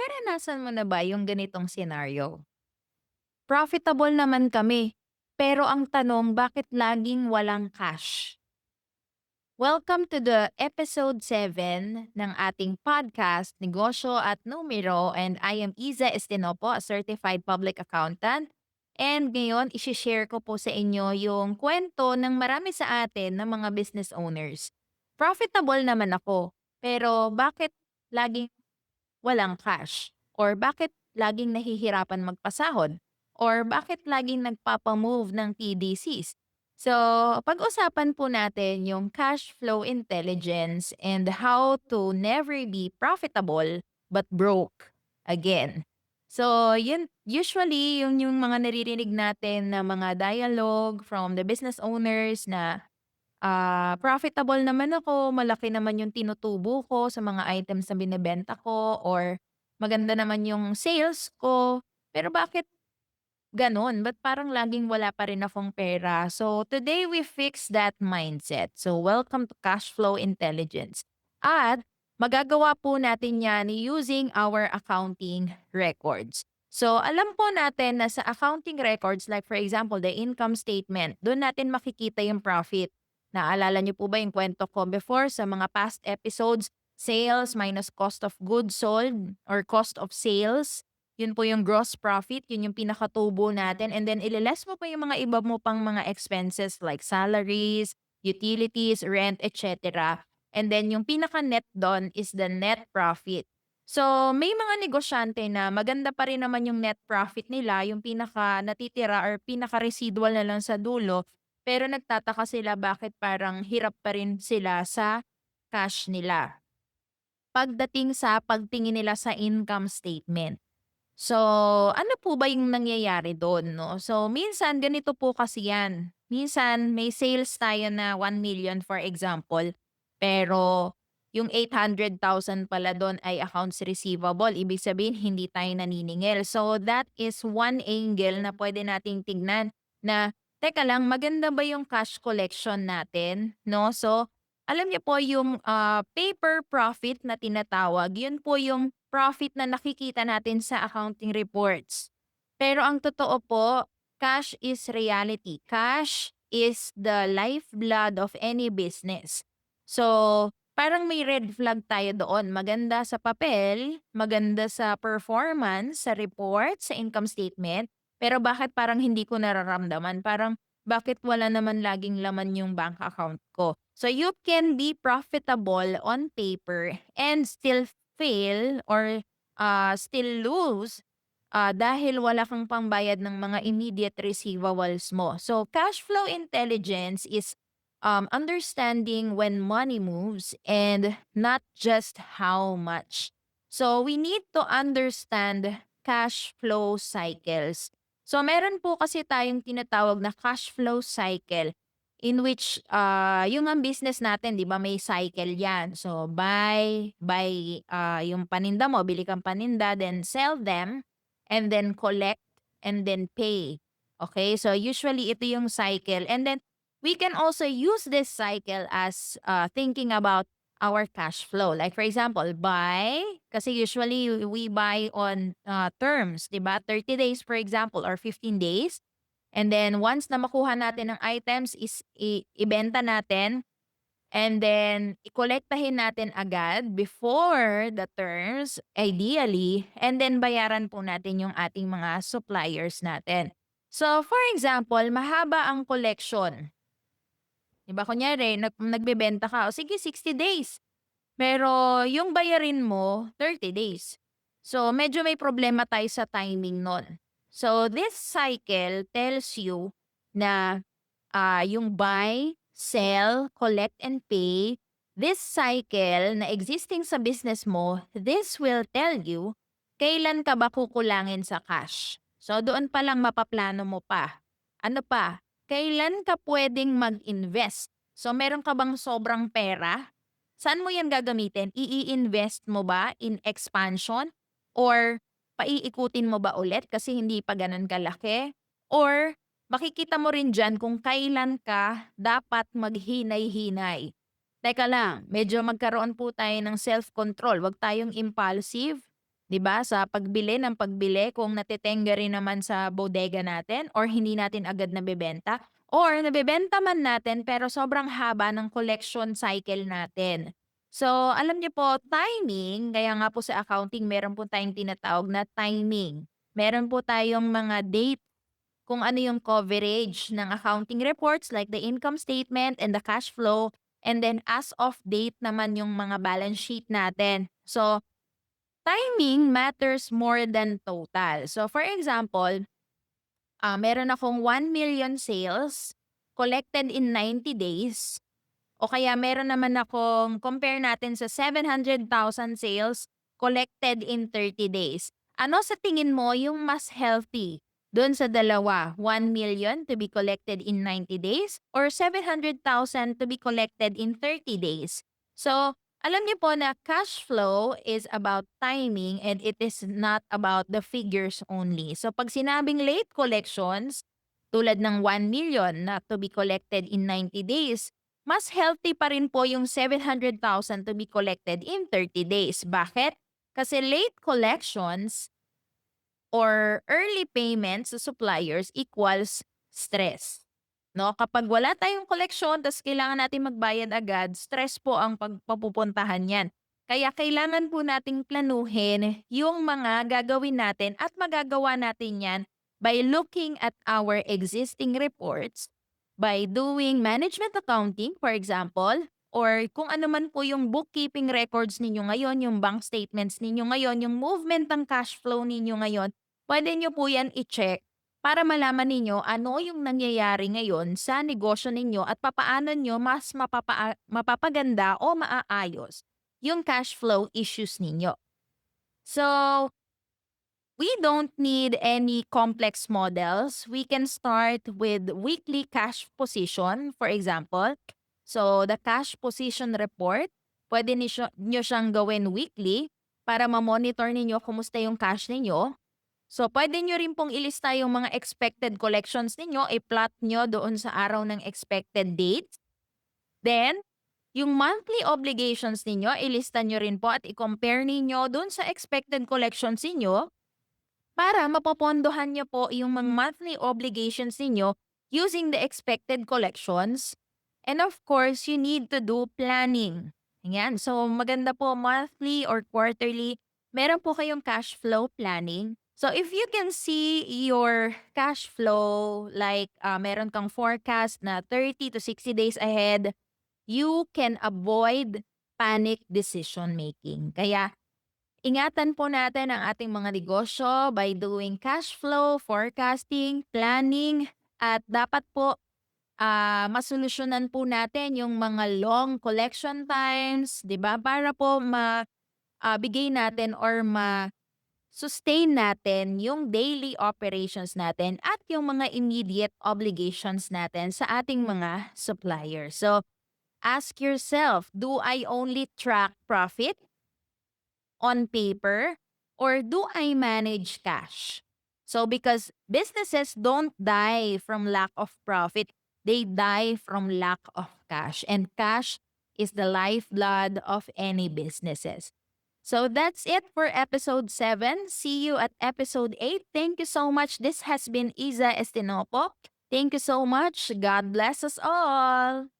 Naranasan mo na ba yung ganitong senaryo? Profitable naman kami, pero ang tanong bakit laging walang cash? Welcome to the episode 7 ng ating podcast, Negosyo at Numero, and I am Iza Estinopo, a certified public accountant. And ngayon, isishare ko po sa inyo yung kwento ng marami sa atin ng mga business owners. Profitable naman ako, pero bakit laging walang cash? Or bakit laging nahihirapan magpasahod? Or bakit laging nagpapamove ng TDCs? So, pag-usapan po natin yung cash flow intelligence and how to never be profitable but broke again. So, yun, usually, yung mga naririnig natin na mga dialogue from the business owners na profitable naman ako, malaki naman yung tinutubo ko sa mga items na binebenta ko or maganda naman yung sales ko. Pero bakit gano'n? Ba't parang laging wala pa rin akong pera? So, today we fix that mindset. So, welcome to Cash Flow Intelligence. At magagawa po natin yan using our accounting records. So, alam po natin na sa accounting records, like for example, the income statement, doon natin makikita yung profit. Naalala niyo po ba yung kwento ko before sa mga past episodes? Sales minus cost of goods sold or cost of sales, yun po yung gross profit, yun yung pinakatubo natin, and then ile-less mo pa yung mga iba mo pang mga expenses like salaries, utilities, rent, etc. And then yung pinaka-net dun is the net profit. So, may mga negosyante na maganda pa rin naman yung net profit nila, yung pinaka natitira or pinaka-residual na lang sa dulo, pero nagtataka sila bakit parang hirap pa rin sila sa cash nila pagdating sa pagtingin nila sa income statement. So, ano po ba yung nangyayari dun 'no? So, minsan ganito po kasi 'yan. Minsan may sales tayo na 1,000,000 for example, pero yung 800,000 pala dun ay accounts receivable. Ibig sabihin hindi tayo naniningil. So, that is one angle na pwede nating tignan na, "Teka lang, maganda ba yung cash collection natin?" 'No? So, alam niyo po yung, paper profit na tinatawag, yun po yung profit na nakikita natin sa accounting reports. Pero ang totoo po, cash is reality. Cash is the lifeblood of any business. So, parang may red flag tayo doon. Maganda sa papel, maganda sa performance, sa report, sa income statement, pero bakit parang hindi ko nararamdaman? Parang bakit wala naman laging laman yung bank account ko? So you can be profitable on paper and still fail or still lose dahil wala kang pangbayad ng mga immediate receivables mo. So cash flow intelligence is understanding when money moves and not just how much. So we need to understand cash flow cycles. So meron po kasi tayong tinatawag na cash flow cycle in which, yung ang business natin 'di ba may cycle 'yan. So buy, yung paninda mo, bili kang paninda, then sell them, and then collect, and then pay. Okay, so usually ito yung cycle, and then we can also use this cycle as, thinking about our cash flow. Like for example, buy, kasi usually we buy on, terms 'di ba, 30 days for example or 15 days. And then once na makuha natin ng items is ibenta natin and then ikolektahin natin agad before the terms ideally, and then bayaran po natin yung ating mga suppliers natin. So for example, mahaba ang collection. 'Di ba kunyari nagbebenta ka, o sige 60 days, pero yung bayarin mo 30 days. So medyo may problema tayo sa timing nun. So this cycle tells you na yung buy, sell, collect, and pay, this cycle na existing sa business mo, this will tell you kailan ka ba kukulangin sa cash. So doon pa lang mapaplano mo pa. Ano pa? Kailan ka pwedeng mag-invest? So meron ka bang sobrang pera? Saan mo yan gagamitin? I-invest mo ba in expansion? Or paiikutin mo ba ulit kasi hindi pa ganun kalaki? Or makikita mo rin diyan kung kailan ka dapat maghinay-hinay. Teka lang, medyo magkaroon po tayo ng self-control, 'wag tayong impulsive. 'di ba, sa pagbili kung natitenga rin naman sa bodega natin or hindi natin agad nabebenta or nabebenta man natin pero sobrang haba ng collection cycle natin. So, alam niyo po, timing, kaya nga po sa accounting meron po tayong tinatawag na timing. Meron po tayong mga date kung ano yung coverage ng accounting reports like the income statement and the cash flow, and then as of date naman yung mga balance sheet natin. So, timing matters more than total. So, for example, meron akong 1 million sales collected in 90 days. O kaya meron naman akong compare natin sa 700,000 sales collected in 30 days. Ano sa tingin mo yung mas healthy do'n sa dalawa? 1 million to be collected in 90 days or 700,000 to be collected in 30 days? So, alam niyo po na cash flow is about timing and it is not about the figures only. So, 'pag sinabing late collections, tulad ng 1 million na to be collected in 90 days, mas healthy pa rin po yung 700,000 to be collected in 30 days. Bakit? Kasi late collections or early payments sa suppliers equals stress. No, kapag wala tayong koleksyon tas kailangan natin magbayad agad, stress po ang pagpapupuntahan niyan. Kaya kailangan po nating planuhin yung mga gagawin natin at magagawa natin yan by looking at our existing reports, by doing management accounting, for example, or kung ano man po yung bookkeeping records ninyo ngayon, yung bank statements ninyo ngayon, yung movement ng cash flow ninyo ngayon, pwede nyo po yan i-check para malaman ninyo ano yung nangyayari ngayon sa negosyo ninyo at papaano nyo mas mapapaganda o maaayos yung cash flow issues ninyo. So, we don't need any complex models. We can start with weekly cash position, for example. So, the cash position report, pwede nyo siyang gawin weekly para ma-monitor ninyo kumusta yung cash ninyo. So, pwede nyo rin pong ilista yung mga expected collections ninyo, i-plot nyo doon sa araw ng expected dates. Then, yung monthly obligations ninyo, ilista nyo rin po at i-compare ninyo doon sa expected collections ninyo para mapopondohan niyo po yung mga monthly obligations ninyo using the expected collections. And of course, you need to do planning. Ayan. So, maganda po monthly or quarterly, meron po kayong cash flow planning. So, if you can see your cash flow, like meron kang forecast na 30 to 60 days ahead, you can avoid panic decision making. Kaya, ingatan po natin ang ating mga negosyo by doing cash flow, forecasting, planning, at dapat po masolusyonan po natin yung mga long collection times, 'di ba? Para po bigay natin or sustain natin yung daily operations natin at yung mga immediate obligations natin sa ating mga suppliers. So, ask yourself, do I only track profit on paper or do I manage cash? So because businesses don't die from lack of profit, they die from lack of cash, and cash is the lifeblood of any businesses. So that's it for episode 7. See you at episode 8. Thank you so much. This has been Iza Estinopo. Thank you so much. God bless us all.